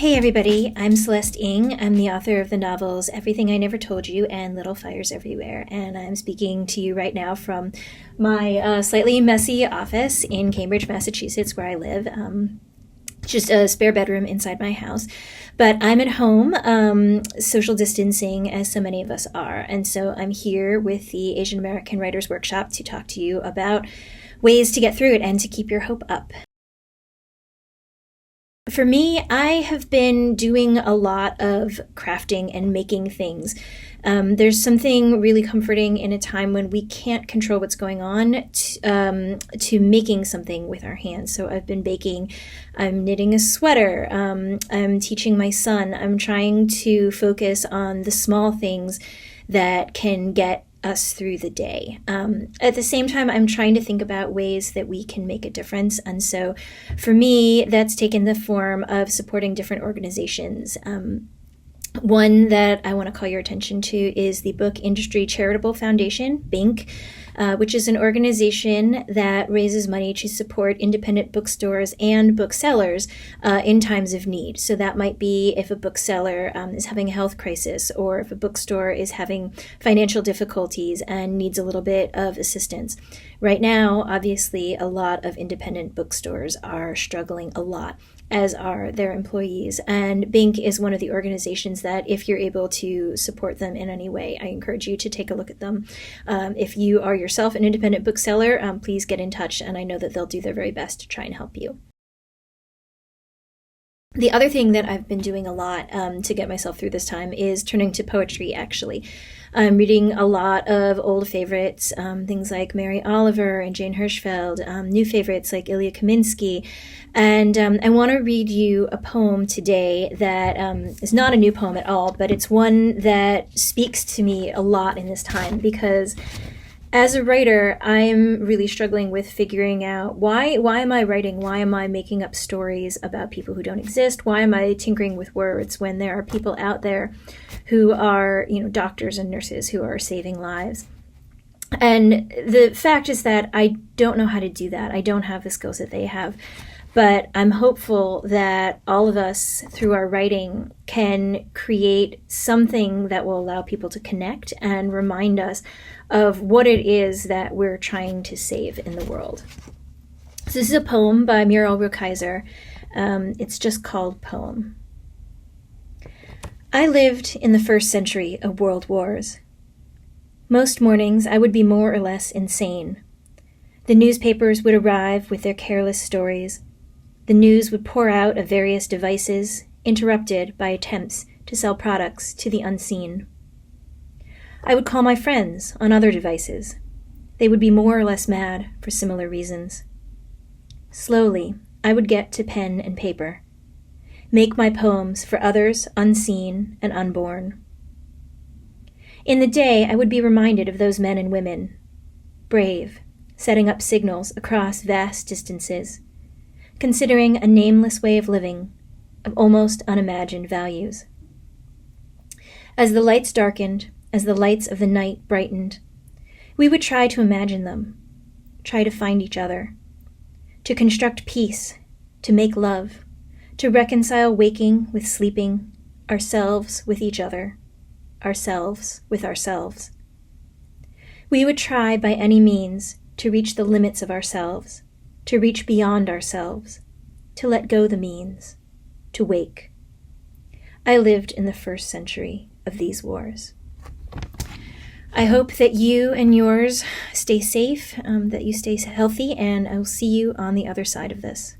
Hey everybody, I'm Celeste Ng. I'm the author of the novels Everything I Never Told You and Little Fires Everywhere, and I'm speaking to you right now from my slightly messy office in Cambridge, Massachusetts, where I live. Just a spare bedroom inside my house. But I'm at home, social distancing, as so many of us are, and so I'm here with the Asian American Writers Workshop to talk to you about ways to get through it and to keep your hope up. For me, I have been doing a lot of crafting and making things. There's something really comforting in a time when we can't control what's going on to making something with our hands. So I've been baking, I'm knitting a sweater, I'm teaching my son, I'm trying to focus on the small things that can get us through the day. At the same time, I'm trying to think about ways that we can make a difference. And so for me, that's taken the form of supporting different organizations. One that I want to call your attention to is the Book Industry Charitable Foundation, BINC, which is an organization that raises money to support independent bookstores and booksellers in times of need. So that might be if a bookseller is having a health crisis, or if a bookstore is having financial difficulties and needs a little bit of assistance. Right now, obviously, a lot of independent bookstores are struggling a lot, as are their employees. And BINC is one of the organizations that, if you're able to support them in any way, I encourage you to take a look at them. If you are yourself an independent bookseller, please get in touch, and I know that they'll do their very best to try and help you. The other thing that I've been doing a lot to get myself through this time is turning to poetry, actually. I'm reading a lot of old favorites, things like Mary Oliver and Jane Hirschfeld, new favorites like Ilya Kaminsky, and I want to read you a poem today that is not a new poem at all, but it's one that speaks to me a lot in this time, because as a writer, I'm really struggling with figuring out why am I writing? Why am I making up stories about people who don't exist? Why am I tinkering with words when there are people out there who are, doctors and nurses who are saving lives? And the fact is that I don't know how to do that. I don't have the skills that they have. But I'm hopeful that all of us, through our writing, can create something that will allow people to connect and remind us of what it is that we're trying to save in the world. So this is a poem by Muriel Rukeyser. It's just called Poem. I lived in the first century of world wars. Most mornings I would be more or less insane. The newspapers would arrive with their careless stories. The news would pour out of various devices, interrupted by attempts to sell products to the unseen. I would call my friends on other devices. They would be more or less mad for similar reasons. Slowly, I would get to pen and paper, make my poems for others unseen and unborn. In the day, I would be reminded of those men and women, brave, setting up signals across vast distances, considering a nameless way of living, of almost unimagined values. As the lights darkened, as the lights of the night brightened, we would try to imagine them, try to find each other, to construct peace, to make love, to reconcile waking with sleeping, ourselves with each other, ourselves with ourselves. We would try by any means to reach the limits of ourselves, to reach beyond ourselves, to let go the means, to wake. I lived in the first century of these wars. I hope that you and yours stay safe, that you stay healthy, and I will see you on the other side of this.